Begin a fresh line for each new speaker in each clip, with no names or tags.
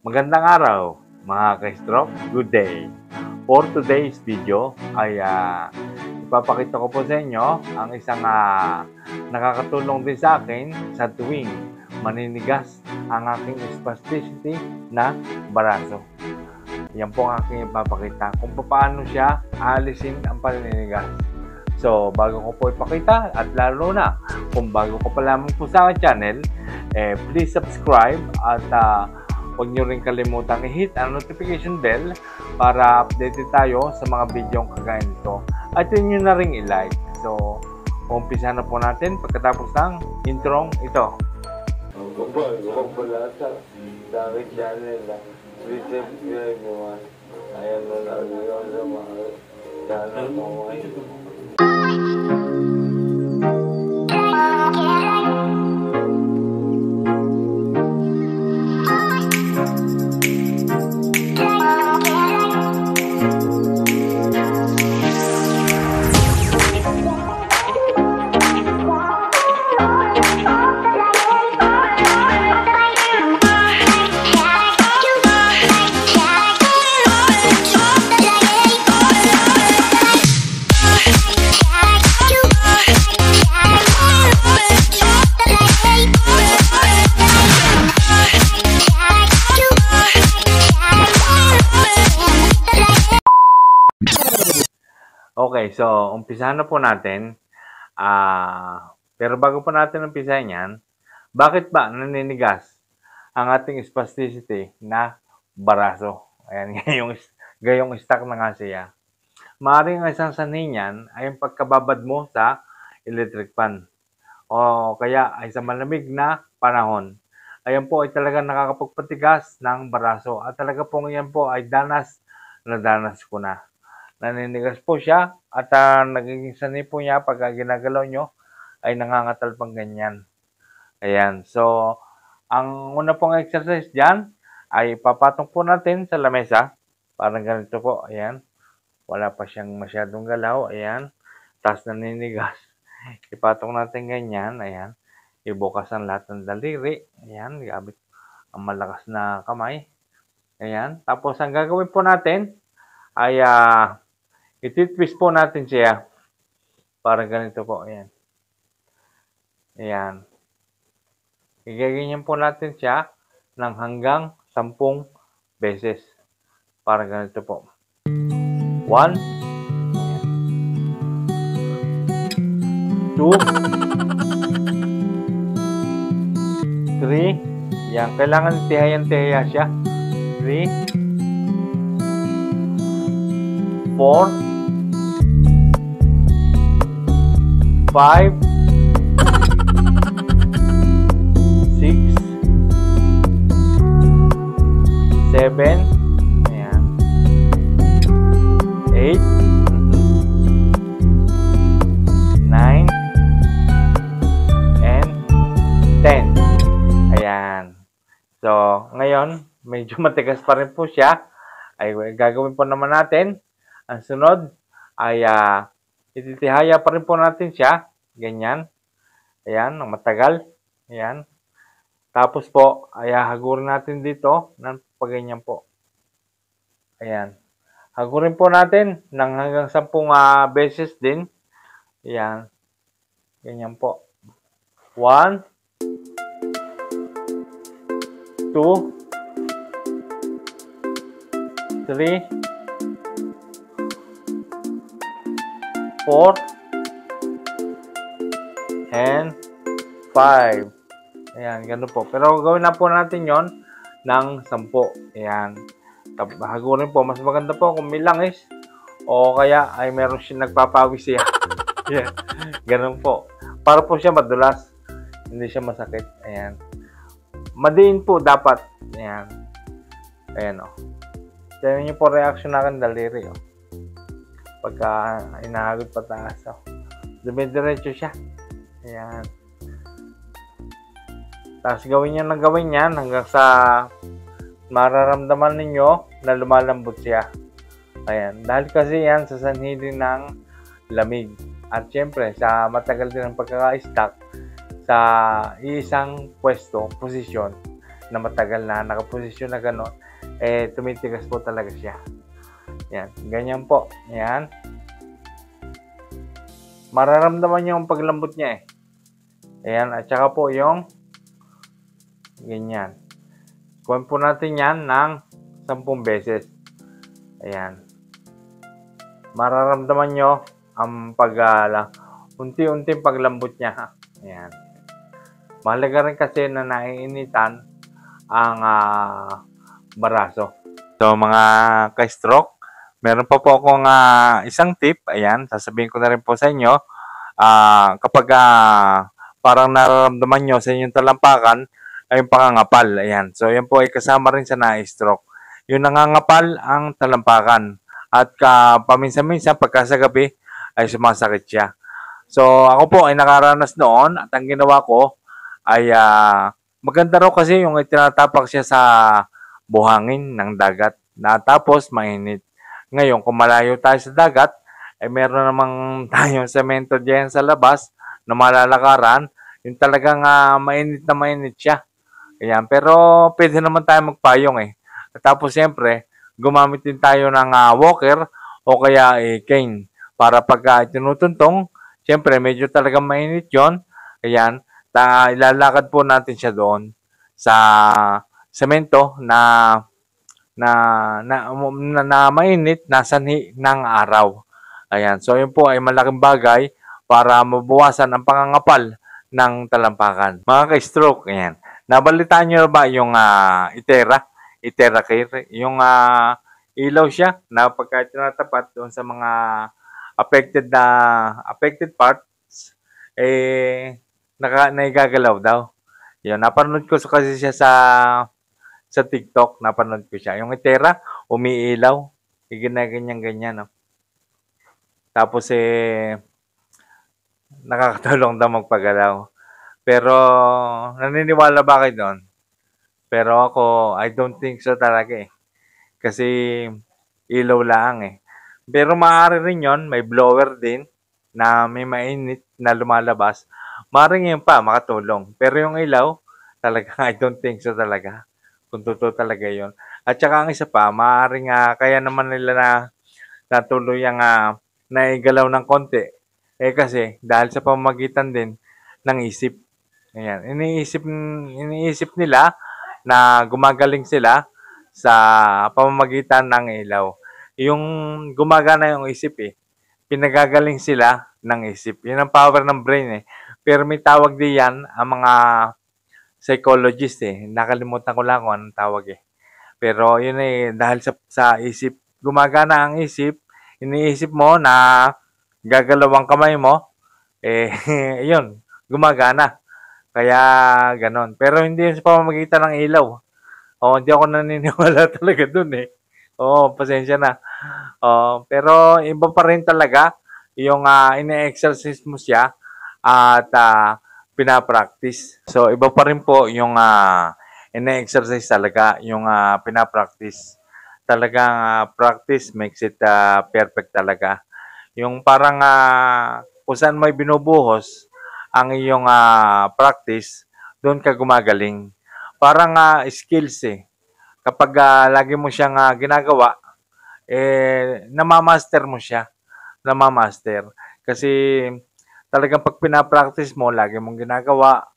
Magandang araw mga ka-stroke, good day. For today's video ay ipapakita ko po sa inyo ang isang nakakatulong din sa akin sa tuwing maninigas ang aking spasticity na baraso. Yan po ang aking ipapakita kung paano siya aalisin ang paninigas. So, bago ko po ipakita at lalo na kung bago ko pa lamang po sa aking channel, please subscribe at huwag nyo rin kalimutang i-hit ang notification bell para updated tayo sa mga video kagaya nito. At yun nyo na rin i-like. So, umpisa na po natin pagkatapos ng introng ito.
Huwag pala sa aking channel na please subscribe naman. Ayan na lang yun sa mga channel mo.
Okay, so umpisahan na po natin. Pero bago po natin umpisahan yan, bakit ba naninigas ang ating spasticity na baraso? Ayan, gayong stock na nga siya. Maaaring ang isang sanhi niyan ay yung pagkababad mo sa electric fan. O kaya ay sa malamig na panahon. Ayan po ay talagang nakakapagpatigas ng baraso. At talaga po yan po ay danas na danas ko na. Naninigas po siya at nagiging sanhi po niya pag ginagalaw nyo ay nangangatal pang ganyan. Ayan. So, ang una pong exercise dyan ay papatong po natin sa lamesa. Parang ganito po. Ayan. Wala pa siyang masyadong galaw. Ayan. Tapos naninigas. Ipatong natin ganyan. Ayan. Ibukas ang lahat ng daliri. Ayan. Gamit ang malakas na kamay. Ayan. Tapos ang gagawin po natin ay ititwist po natin siya. Parang ganito po. Ayan. Ayan. Igaganyan po natin siya ng hanggang 10 beses. Parang ganito po. 1, 2, 3. Yan. Kailangan tihayan-tihaya siya. 3, 4, 5, 6, 7, ayan, 8, 9, and 10. Ayan. So, ngayon, medyo matigas pa rin po siya. Ay gagawin po naman natin. Ang sunod ay ititihaya pa rin po natin siya. Ganyan. Ayan, ng matagal. Ayan. Tapos po, ay hagurin natin dito ng pagganyan po. Ayan. Hagurin po natin ng hanggang 10 beses din. Ayan. Ganyan po. 1, 2, 3, 4, and 5. Ayan, ganun po. Pero gawin na po natin yon ng 10. Ayan. Hagurin po. Mas maganda po kung may langis o kaya ay meron siya nagpapawis siya. Ayan. Ganun po. Para po siya madulas. Hindi siya masakit. Ayan. Madiin po dapat. Ayan. Ayan o. Tignan niyo po reaction na aking daliri o. Pagka inahagod pataas o. Dumidiretso siya. Ayan. Tapos gawin yan hanggang sa mararamdaman ninyo na lumalambot siya. Ayan. Dahil kasi yan sa sanhi din ng lamig. At syempre, sa matagal din ang pagkaka-stock sa isang pwesto, posisyon, na matagal na nakaposisyon na gano'n, eh tumitigas po talaga siya. Yan, ganyan po. Yan. Mararamdaman niyo yung paglambot niya eh. Ayan, at saka po yung ganyan. Kuhan po natin yan ng 10 beses. Ayan. Mararamdaman nyo ang unti-unting paglambot niya. Ayan. Mahalaga rin kasi na naiinitan ang baraso. So mga ka-stroke, meron pa po akong isang tip. Ayan, sasabihin ko na rin po sa inyo. Kapag parang nararamdaman nyo sa inyong talampakan ay yung pangangapal. Ayan. So, yan po ay kasama rin sa na-stroke. Yung nangangapal ang talampakan. At paminsan-minsan, pagka sa gabi, ay sumasakit siya. So, ako po ay nakaranas noon at ang ginawa ko ay maganda raw kasi yung itinatapak siya sa buhangin ng dagat na tapos mainit. Ngayon, kung malayo tayo sa dagat, ay meron namang tayong semento diyan sa labas na malalakaran, yung talagang mainit na mainit siya. Ayan, pero pwede naman tayo magpayong eh. At tapos siyempre, gumamit din tayo ng walker o kaya cane para pag tinutuntong, siyempre medyo talagang mainit yon. Ayan, ilalakad po natin siya doon sa semento na mainit na sanhi ng araw. Ayan, so yun po ay malaking bagay para mabawasan ang pangangapal ng talampakan. Mga ka-stroke, ayan. Nabalitaan nyo ba yung Itera Care? Yung ilaw siya na pagka tinatapat doon sa mga affected parts, eh, naigagalaw daw. Yun, napanood ko kasi siya sa TikTok, napanood ko siya. Yung Itera, umiilaw. Ganyan-ganyan, no? Tapos nakakatulong daw magpagalaw. Pero naniniwala ba kayo doon? Pero ako, I don't think so talaga eh. Kasi ilaw lang eh. Pero maaari rin yon, may blower din na may mainit na lumalabas. Maaaring yun pa, makatulong. Pero yung ilaw, talaga I don't think so talaga. Kung totoo talaga yon. At saka ang isa pa, maaaring kaya naman nila na natuloy ang naigalaw ng konti. Eh kasi dahil sa pamamagitan din ng isip. Ayan, iniisip nila na gumagaling sila sa pamamagitan ng ilaw. Yung gumagana yung isip eh, pinagagaling sila ng isip. Yun ang power ng brain eh. Pero may tawag din yan ang mga psychologist eh. Nakalimutan ko lang kung anong tawag eh. Pero yun eh, dahil sa isip, gumagana ang isip, iniisip mo na gagalaw ang kamay mo, eh, yun, gumagana. Kaya, ganon. Pero hindi yun sa pamamagitan ng ilaw. O, hindi ako naniniwala talaga dun eh. Oo, pasensya na. Pero, iba pa rin talaga yung ine-exercise mo siya at pinapractice. So, iba pa rin po yung ine-exercise talaga, yung pinapractice. Talagang practice makes it perfect talaga. Yung parang kung saan may binubuhos ang iyong practice, doon ka gumagaling. Parang skills eh. Kapag lagi mo siyang ginagawa, namamaster mo siya. Namamaster. Kasi talagang pag pinapractice mo, lagi mong ginagawa,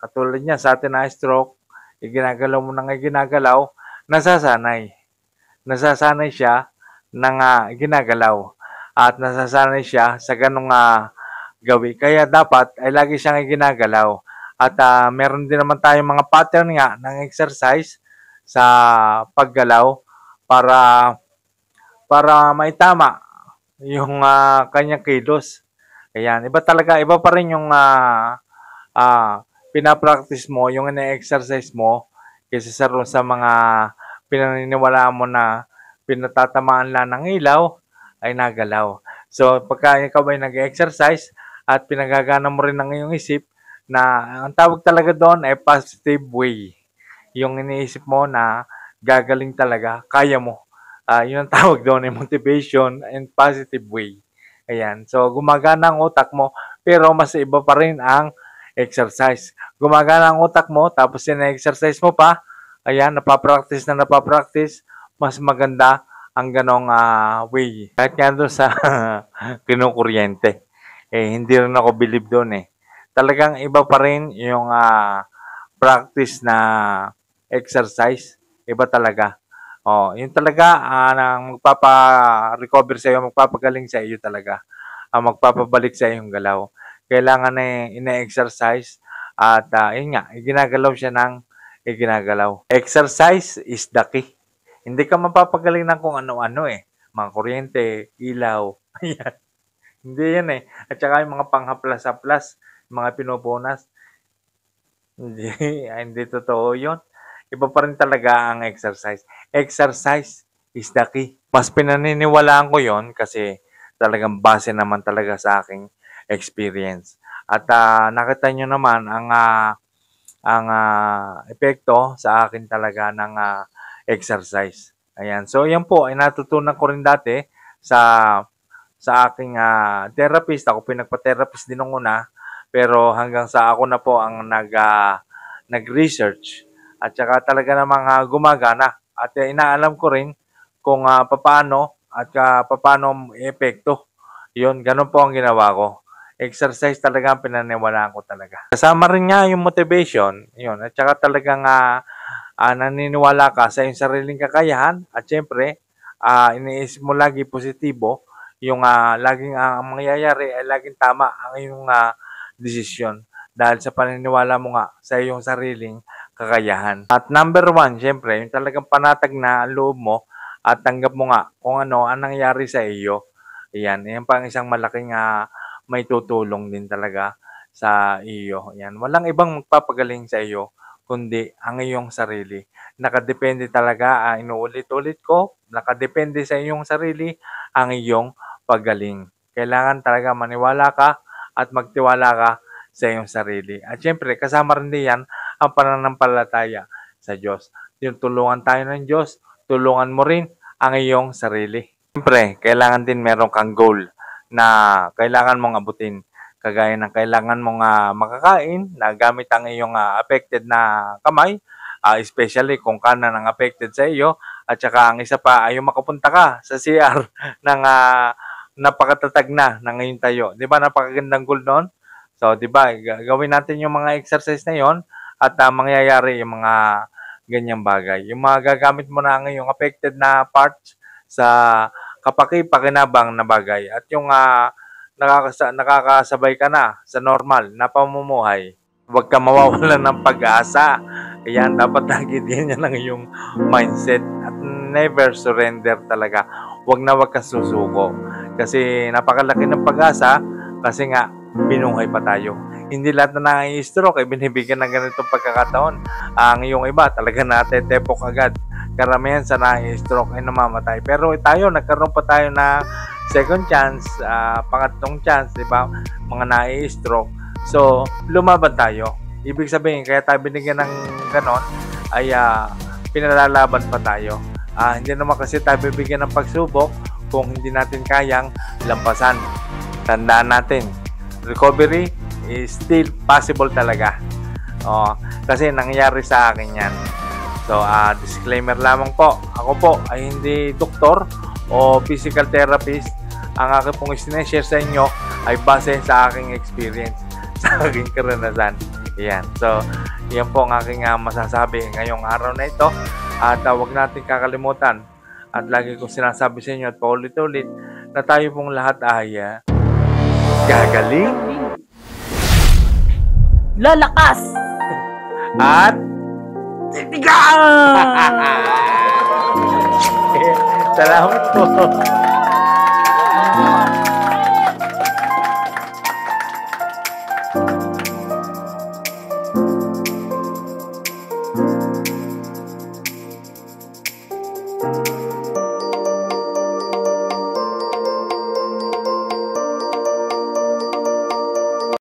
katulad niya sa atin na stroke, ginagalaw mo nang ginagalaw, nasasanay. Nasasanay siya ng ginagalaw. At nasasanay siya sa ganong gawi. Kaya dapat ay lagi siyang ginagalaw. At meron din naman tayong mga pattern nga ng exercise sa paggalaw para maitama yung kanyang kilos. Ayan, iba talaga, iba pa rin yung pinapractice mo, yung ina-exercise mo kaysa sa mga pinaniniwalaan mo na pinatatamaan lang ng ilaw ay nagalaw. So, pagka ikaw ay nag-exercise at pinagagana mo rin ng iyong isip na ang tawag talaga doon ay positive way. Yung iniisip mo na gagaling talaga, kaya mo. Yun ang tawag doon ay motivation and positive way. Ayan. So, gumagana ang utak mo, pero mas iba pa rin ang exercise. Gumagana ang utak mo, tapos ina-exercise mo pa, ayan, napapractice, mas maganda ang ganong way. Kahit nga doon sa kinukuryente, hindi rin ako believe doon Talagang iba pa rin yung practice na exercise. Iba talaga. Yun talaga ang magpapa-recover sa iyo, magpapagaling sa iyo talaga. Magpapabalik sa iyong galaw. Kailangan ina-exercise at yun nga, ginagalaw siya ng ginagalaw. Exercise is the key. Hindi ka mapapagaling ng kung ano-ano Mga kuryente, ilaw, ayan. Hindi yan At saka yung mga panghaplas-haplas, mga pinupunas. Hindi totoo yun. Iba pa rin talaga ang exercise. Exercise is the key. Mas pinaniniwalaan ko yon kasi talagang base naman talaga sa aking experience. At nakita nyo naman ang epekto sa akin talaga ng exercise. Ayan. So, yan po ay natutunan ko rin dati sa aking therapist. Ako pinagpa-therapist din nung una. Pero hanggang sa ako na po ang nag-research. At saka talaga namang gumagana. At inaalam ko rin kung paano epekto. Yun, ganun po ang ginawa ko. Exercise talaga ang pinaniwalaan ko talaga. Kasama rin nga yung motivation. Yun. At saka talagang naniniwala ka sa iyong sariling kakayahan. At syempre, iniisip mo lagi positibo. Yung laging ang mangyayari ay laging tama ang iyong desisyon. Dahil sa paniniwala mo nga sa iyong sariling kakayahan. At number 1, syempre, yung talagang panatag na loob mo at tanggap mo nga kung ano ang nangyari sa iyo. Yan pang isang malaking may tutulong din talaga sa iyo. Yan, walang ibang magpapagaling sa iyo kundi ang iyong sarili. Nakadepende talaga, inuulit-ulit ko, nakadepende sa iyong sarili ang iyong paggaling. Kailangan talaga maniwala ka at magtiwala ka sa iyong sarili. At syempre, kasama rin diyan ang pananampalataya sa Diyos. Yung tulungan tayo ng Diyos, tulungan mo rin ang iyong sarili. Syempre, kailangan din meron kang goal na kailangan mong abutin. Kagaya ng kailangan mong makakain na gamit ang iyong affected na kamay, especially kung kanan ang affected sa iyo, at saka ang isa pa ay yung makapunta ka sa CR ng napakatatag na ng iyong tayo. Di ba napakagandang goal noon? So, di ba, gawin natin yung mga exercise na yon at mangyayari yung mga ganyang bagay. Yung mga gagamit mo na ang iyong affected na parts sa kapaki-pakinabang na bagay at yung nakakasabay ka na sa normal na pamumuhay. Huwag ka mawawalan ng pag-asa. Ayan, dapat lagi din yan ang iyong mindset at never surrender talaga. Huwag kang susuko. Kasi napakalaki ng pag-asa kasi nga binuhay pa tayo. Hindi lahat na nai-stroke ay binibigyan ng ganitong pagkakataon. Ang iyong iba talaga natetepok agad. Karamihan sa nai-stroke ay namamatay. Pero tayo, nagkaroon pa tayo na second chance, pangatlong chance, di ba? Mga nai-stroke. So, lumaban tayo. Ibig sabihin, kaya tayo binigyan ng ganon, ay pinalalaban pa tayo. Hindi naman kasi tayo bibigyan ng pagsubok kung hindi natin kayang lampasan. Tandaan natin, recovery is still possible talaga. Kasi nangyari sa akin yan. So, disclaimer lamang po. Ako po ay hindi doktor o physical therapist. Ang aking pong sineshare sa inyo ay base sa aking experience, sa aking karanasan. Yan. So, yan po ang aking masasabi ngayong araw na ito. At huwag natin kakalimutan. At lagi kong sinasabi sa inyo at paulit-ulit na tayo pong lahat ay gagaling,
lalakas,
at
titigan!
salamat po.